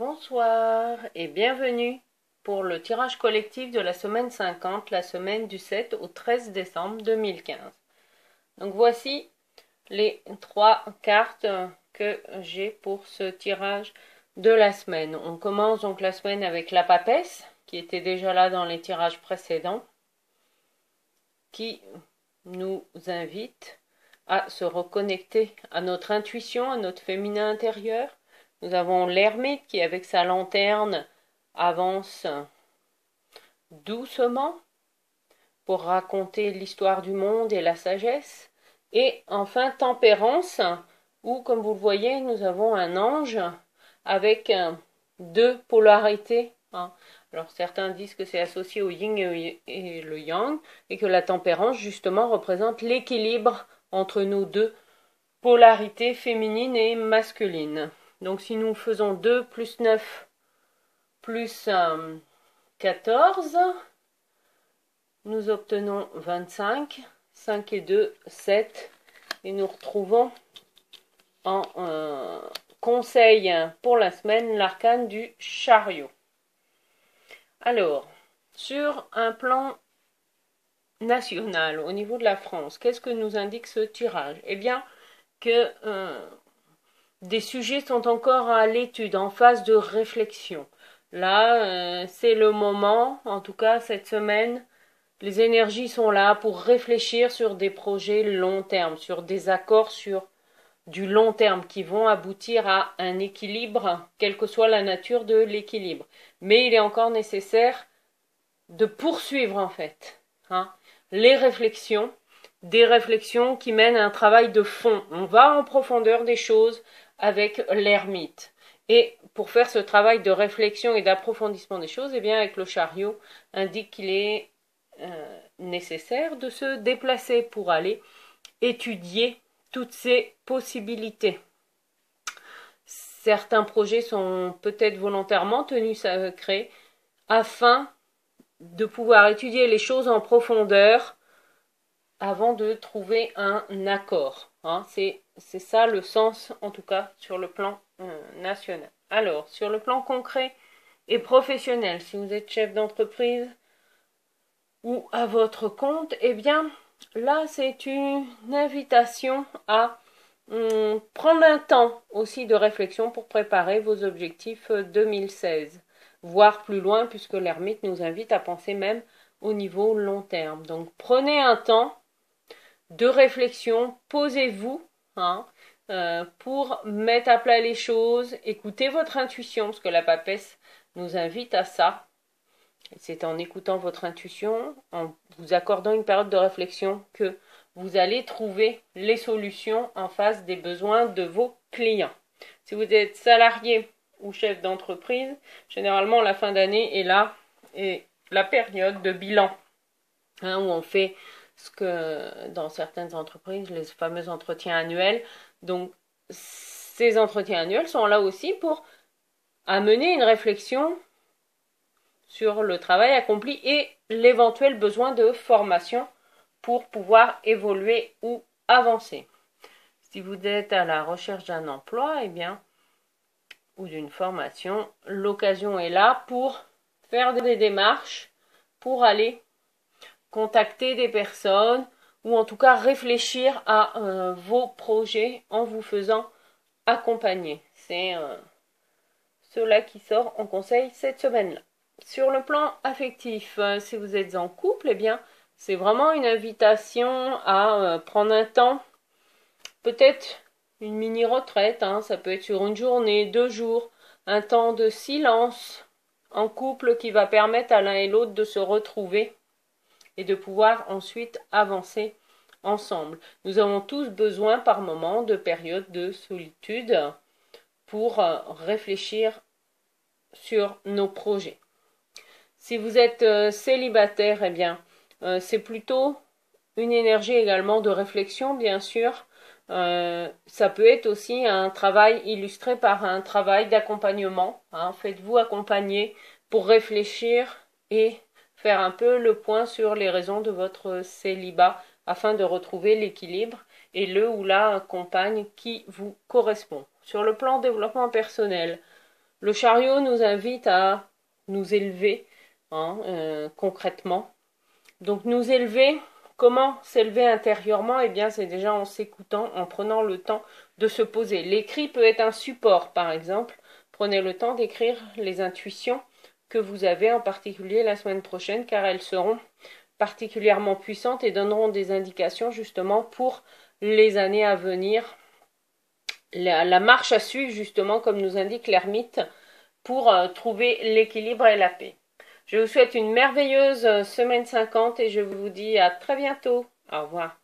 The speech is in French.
Bonsoir et bienvenue pour le tirage collectif de la semaine 50, la semaine du 7 au 13 décembre 2015. Donc voici les 3 cartes que j'ai pour ce tirage de la semaine. On commence donc la semaine avec la papesse, qui était déjà là dans les tirages précédents, qui nous invite à se reconnecter à notre intuition, à notre féminin intérieur. Nous avons l'ermite qui, avec sa lanterne, avance doucement pour raconter l'histoire du monde et la sagesse. Et enfin, tempérance, où, comme vous le voyez, nous avons un ange avec deux polarités. Alors certains disent que c'est associé au yin et le yang, et que la tempérance, justement, représente l'équilibre entre nos deux polarités féminines et masculines. Donc si nous faisons 2 plus 9 plus 14, nous obtenons 25. 5 et 2, 7. Et nous retrouvons en conseil pour la semaine l'arcane du chariot. Alors, sur un plan national, au niveau de la France, qu'est-ce que nous indique ce tirage? Eh bien, que des sujets sont encore à l'étude, en phase de réflexion. Là, c'est le moment, en tout cas cette semaine, les énergies sont là pour réfléchir sur des projets long terme, sur des accords sur du long terme qui vont aboutir à un équilibre, quelle que soit la nature de l'équilibre. Mais il est encore nécessaire de poursuivre en fait les réflexions, des réflexions qui mènent à un travail de fond. On va en profondeur des choses avec l'ermite. Et pour faire ce travail de réflexion et d'approfondissement des choses, eh bien avec le chariot indique qu'il est nécessaire de se déplacer pour aller étudier toutes ces possibilités. Certains projets sont peut-être volontairement tenus sacrés afin de pouvoir étudier les choses en profondeur avant de trouver un accord. C'est ça le sens, en tout cas, sur le plan national. Alors, sur le plan concret et professionnel, si vous êtes chef d'entreprise ou à votre compte, eh bien, là, c'est une invitation à prendre un temps aussi de réflexion pour préparer vos objectifs 2016, voire plus loin, puisque l'ermite nous invite à penser même au niveau long terme. Donc, prenez un temps de réflexion, posez-vous pour mettre à plat les choses, écoutez votre intuition, parce que la papesse nous invite à ça. C'est en écoutant votre intuition, en vous accordant une période de réflexion, que vous allez trouver les solutions en face des besoins de vos clients. Si vous êtes salarié ou chef d'entreprise, généralement la fin d'année est là, et la période de bilan, où on fait ce que dans certaines entreprises, les fameux entretiens annuels. Donc ces entretiens annuels sont là aussi pour amener une réflexion sur le travail accompli et l'éventuel besoin de formation pour pouvoir évoluer ou avancer. Si vous êtes à la recherche d'un emploi, eh bien, ou d'une formation, l'occasion est là pour faire des démarches, pour aller contacter des personnes, ou en tout cas réfléchir à vos projets en vous faisant accompagner. C'est cela qui sort en conseil cette semaine-là. Sur le plan affectif, si vous êtes en couple, eh bien, c'est vraiment une invitation à prendre un temps, peut-être une mini-retraite, ça peut être sur une journée, 2 jours, un temps de silence en couple qui va permettre à l'un et l'autre de se retrouver et de pouvoir ensuite avancer ensemble. Nous avons tous besoin par moments de périodes de solitude pour réfléchir sur nos projets. Si vous êtes célibataire, eh bien, c'est plutôt une énergie également de réflexion, bien sûr. Ça peut être aussi un travail illustré par un travail d'accompagnement. Faites-vous accompagner pour réfléchir et faire un peu le point sur les raisons de votre célibat afin de retrouver l'équilibre et le ou la compagne qui vous correspond. Sur le plan développement personnel, Le chariot nous invite à nous élever, hein, concrètement. Donc nous élever, comment s'élever intérieurement? Eh bien c'est déjà en s'écoutant, en prenant le temps de se poser. L'écrit peut être un support, par exemple. Prenez le temps d'écrire les intuitions que vous avez, en particulier la semaine prochaine, car elles seront particulièrement puissantes et donneront des indications justement pour les années à venir. La marche à suivre justement, comme nous indique l'ermite, pour trouver l'équilibre et la paix. Je vous souhaite une merveilleuse semaine 50 et je vous dis à très bientôt. Au revoir.